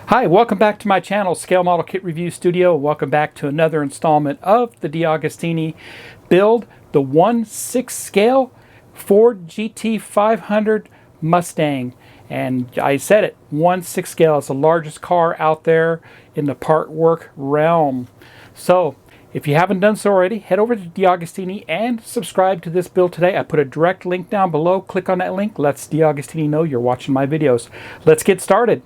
Hi, welcome back to my channel, Scale Model Kit Review Studio. Welcome back to another installment of the DeAgostini build, the 1/6 scale Ford GT500 Mustang. And I said it, 1/6 scale is the largest car out there in the part work realm. So, if you haven't done so already, head over to DeAgostini and subscribe to this build today. I put a direct link down below. Click on that link. Lets DeAgostini know you're watching my videos. Let's get started.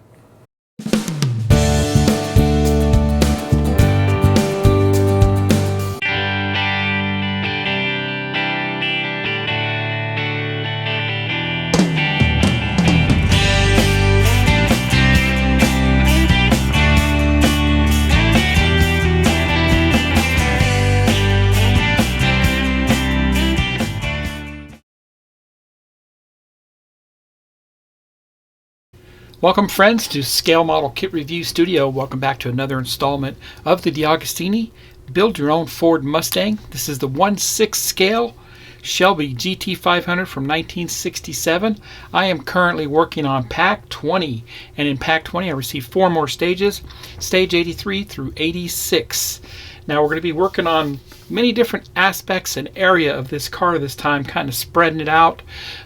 Welcome friends to Scale Model Kit Review Studio. Welcome back to another installment of the DeAgostini Build Your Own Ford Mustang. This is the 1/6 scale Shelby GT500 from 1967. I am currently working on Pack 20, and in Pack 20 I received 4 more stages, stage 83 through 86. Now we're going to be working on many different aspects and area of this car this time, kind of spreading it out.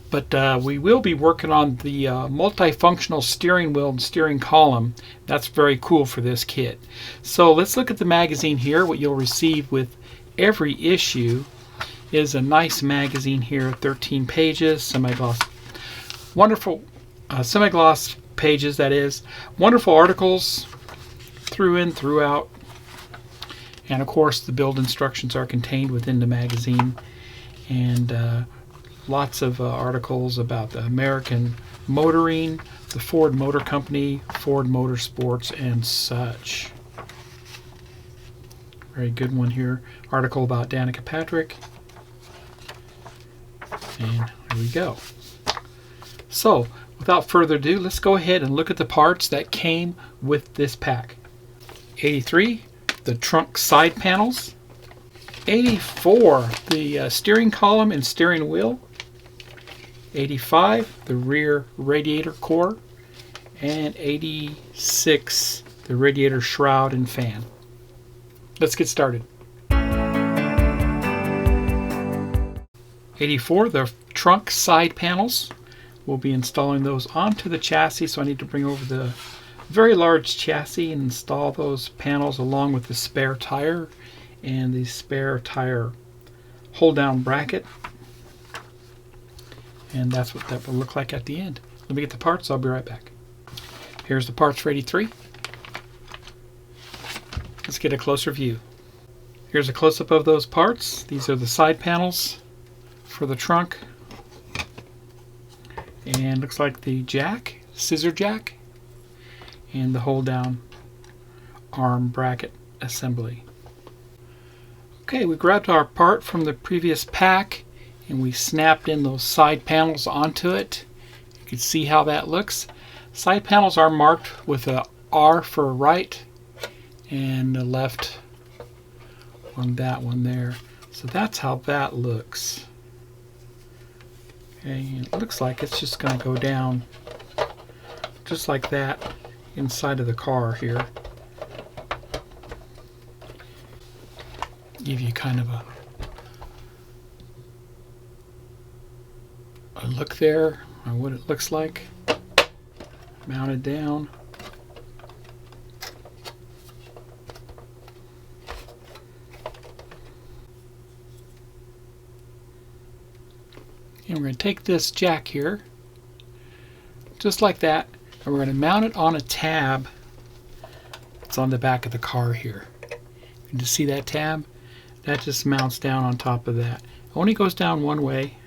But we will be working on the multifunctional steering wheel and steering column. That's very cool for this kit. So let's look at the magazine here. What you'll receive with every issue is a nice magazine here, 13 pages, semi-gloss. Wonderful semi-gloss pages, that is. Wonderful articles through and throughout. And of course the build instructions are contained within the magazine. And lots of articles about the American motoring, the Ford Motor Company, Ford Motorsports, and such. Very good one here. Article about Danica Patrick. And here we go. So, without further ado, let's go ahead and look at the parts that came with this pack. 83, the trunk side panels. 84, the steering column and steering wheel. 85, the rear radiator core, and 86, the radiator shroud and fan. Let's get started. 84, the trunk side panels. We'll be installing those onto the chassis, so I need to bring over the very large chassis and install those panels along with the spare tire and the spare tire hold down bracket. And that's what that will look like at the end. Let me get the parts, I'll be right back. Here's the parts for 83. Let's get a closer view. Here's a close-up of those parts. These are the side panels for the trunk. And looks like the jack, scissor jack, and the hold down arm bracket assembly. Okay, we grabbed our part from the previous pack and we snapped in those side panels onto it. You can see how that looks. Side panels are marked with a R for right and a left on that one there. So that's how that looks. Okay, and it looks like it's just going to go down just like that inside of the car here. Give you kind of a look there on what it looks like mounted down. And we're going to take this jack here just like that, and we're going to mount it on a tab that's on the back of the car here. You can see that tab? That just mounts down on top of that. It only goes down one way.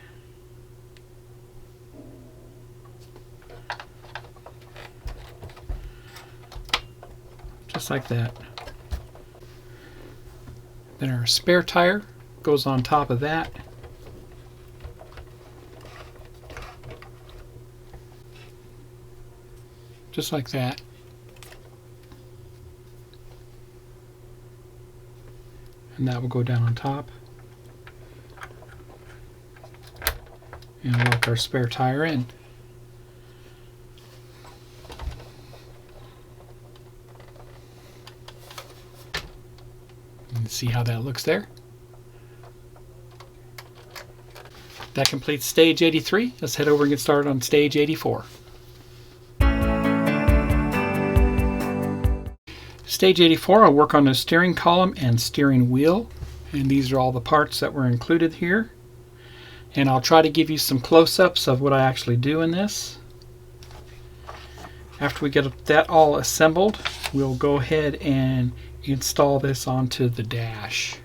Just like that. Then our spare tire goes on top of that. Just like that. And that will go down on top. And lock our spare tire in. And see how that looks there. That completes stage 83. Let's head over and get started on stage 84. Stage 84, I'll work on the steering column and steering wheel. And these are all the parts that were included here. And I'll try to give you some close-ups of what I actually do in this. After we get that all assembled, we'll go ahead and install this onto the dash.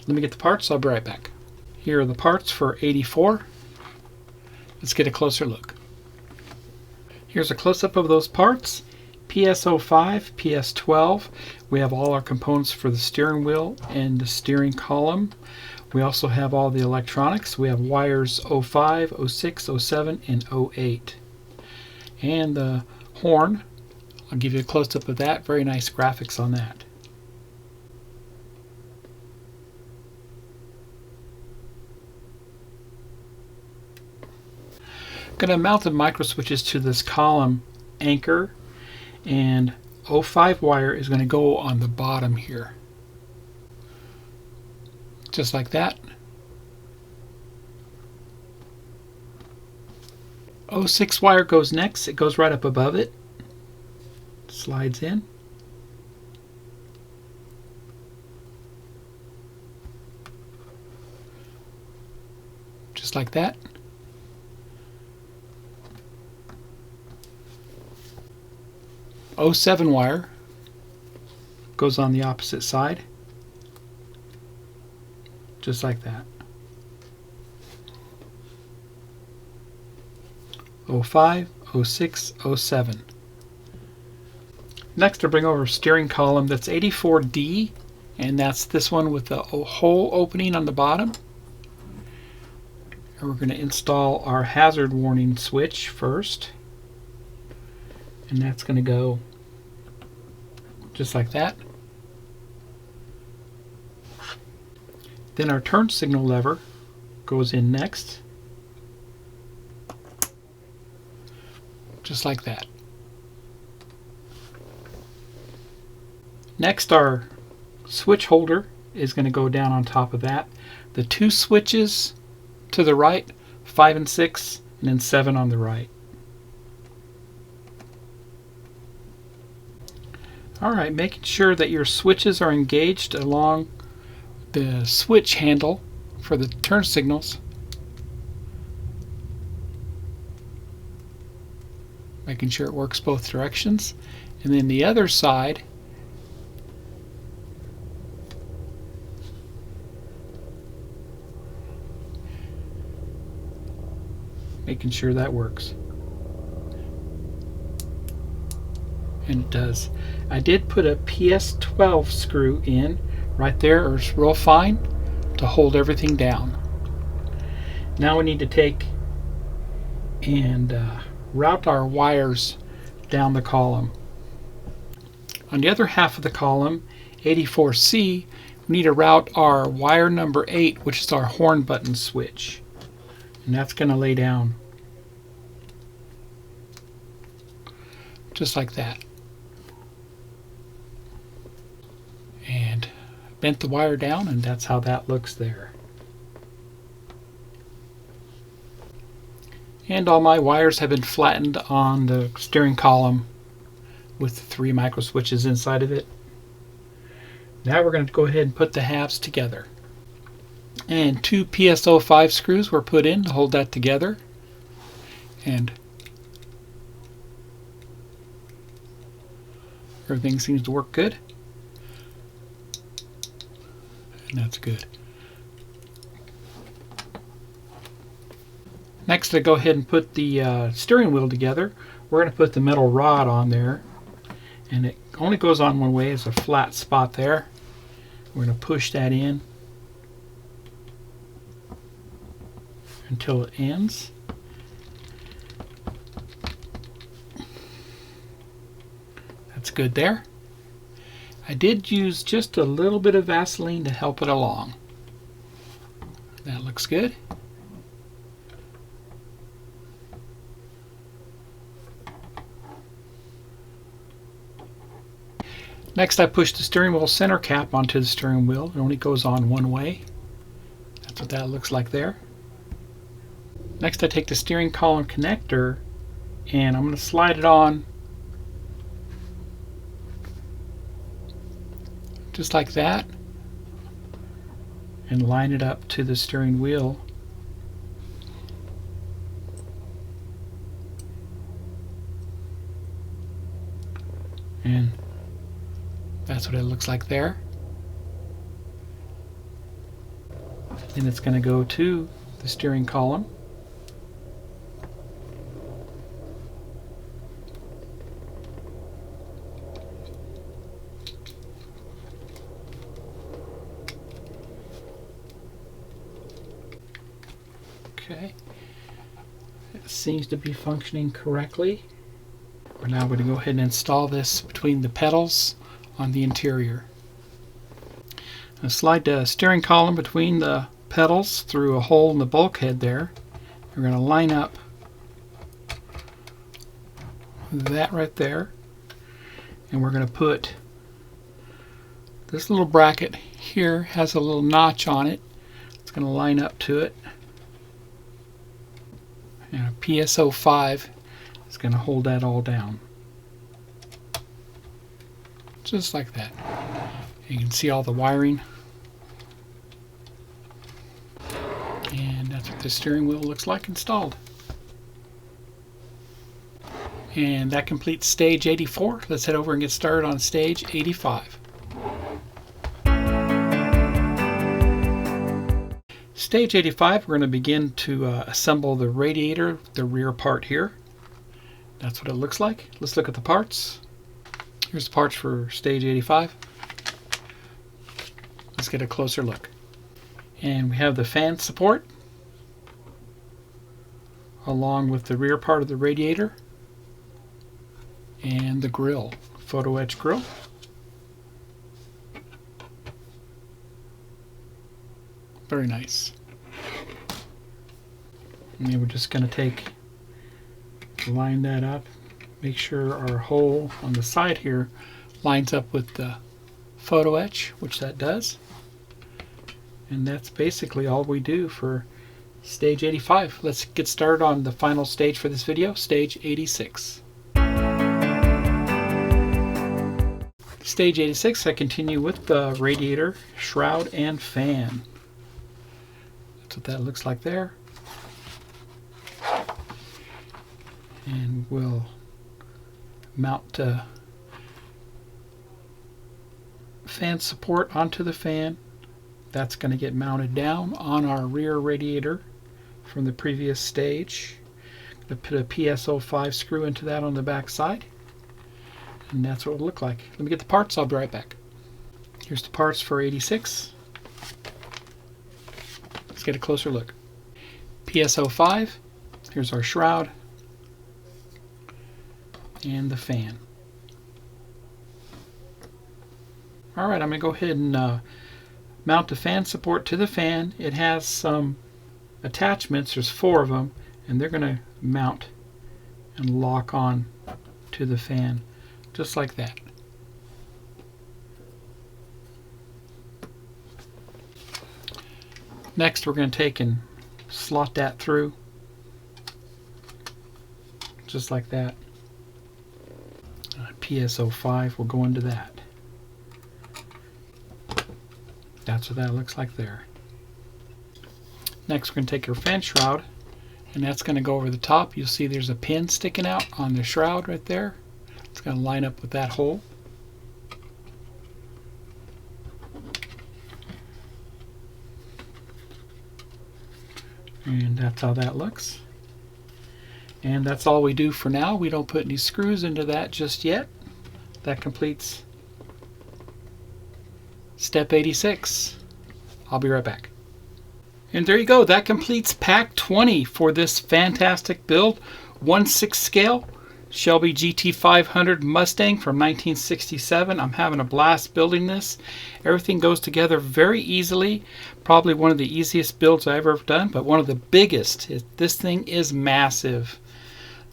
Let me get the parts, I'll be right back. Here are the parts for 84. Let's get a closer look. Here's a close-up of those parts. PS05, PS12. We have all our components for the steering wheel and the steering column. We also have all the electronics. We have wires 05, 06, 07, and 08. And the horn, I'll give you a close-up of that. Very nice graphics on that. I'm going to mount the micro switches to this column anchor, and 05 wire is going to go on the bottom here. Just like that. 06 wire goes next. It goes right up above it. Slides in. Just like that. '07 wire goes on the opposite side. Just like that. 05, 06, 07. Next, I'll bring over a steering column that's 84D, and that's this one with the hole opening on the bottom. And we're going to install our hazard warning switch first, and that's going to go just like that. Then our turn signal lever goes in next, just like that. Next, our switch holder is going to go down on top of that. The two switches to the right, 5 and 6, and then 7 on the right. Alright, making sure that your switches are engaged along the switch handle for the turn signals. Making sure it works both directions. And then the other side, making sure that works. And it does. I did put a PS12 screw in right there, or it's real fine, to hold everything down. Now we need to take and route our wires down the column. On the other half of the column, 84C, we need to route our wire number 8, which is our horn button switch. And that's going to lay down just like that. And bent the wire down, and that's how that looks there. And all my wires have been flattened on the steering column with the 3 micro switches inside of it. Now we're going to go ahead and put the halves together. And 2 PS05 screws were put in to hold that together. And everything seems to work good. And that's good. Next, to go ahead and put the steering wheel together, we're going to put the metal rod on there. And it only goes on one way. It's a flat spot there. We're going to push that in until it ends. That's good there. I did use just a little bit of Vaseline to help it along. That looks good. Next, I push the steering wheel center cap onto the steering wheel. It only goes on one way. That's what that looks like there. Next, I take the steering column connector and I'm going to slide it on just like that and line it up to the steering wheel. And that's what it looks like there. Then it's going to go to the steering column. Okay. It seems to be functioning correctly. We're now going to go ahead and install this between the pedals on the interior. I'll slide the steering column between the pedals through a hole in the bulkhead there. We're going to line up that right there, and we're going to put this little bracket here, has a little notch on it. It's going to line up to it, and a PSO5 is going to hold that all down. Just like that. You can see all the wiring. And that's what the steering wheel looks like installed. And that completes stage 84. Let's head over and get started on stage 85. Stage 85, we're going to begin to assemble the radiator, the rear part here. That's what it looks like. Let's look at the parts. Here's the parts for stage 85. Let's get a closer look. And we have the fan support along with the rear part of the radiator and the grill, photo etch grill. Very nice. And then we're just going to line that up, make sure our hole on the side here lines up with the photo etch, which that does. And that's basically all we do for stage 85. Let's get started on the final stage for this video, stage 86. Stage 86, I continue with the radiator, shroud, and fan. That's what that looks like there. And we'll mount fan support onto the fan. That's going to get mounted down on our rear radiator from the previous stage. I'm going to put a PSO5 screw into that on the back side. And that's what it will look like. Let me get the parts. I'll be right back. Here's the parts for 86. Let's get a closer look. PSO5. Here's our shroud. And the fan. Alright, I'm going to go ahead and mount the fan support to the fan. It has some attachments. There's 4 of them, and they're going to mount and lock on to the fan just like that. Next, we're going to take and slot that through just like that. PSO5 will go into that. That's what that looks like there. Next, we're going to take your fan shroud, and that's going to go over the top. You'll see there's a pin sticking out on the shroud right there. It's going to line up with that hole. And that's how that looks. And that's all we do for now. We don't put any screws into that just yet. That completes step 86. I'll be right back. And there you go. That completes pack 20 for this fantastic build. 1/6 scale Shelby GT500 Mustang from 1967. I'm having a blast building this. Everything goes together very easily. Probably one of the easiest builds I've ever done, but one of the biggest. This thing is massive.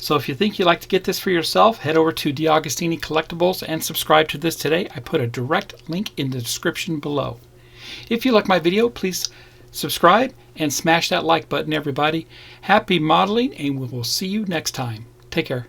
So if you think you'd like to get this for yourself, head over to DeAgostini Collectibles and subscribe to this today. I put a direct link in the description below. If you like my video, please subscribe and smash that like button, everybody. Happy modeling, and we will see you next time. Take care.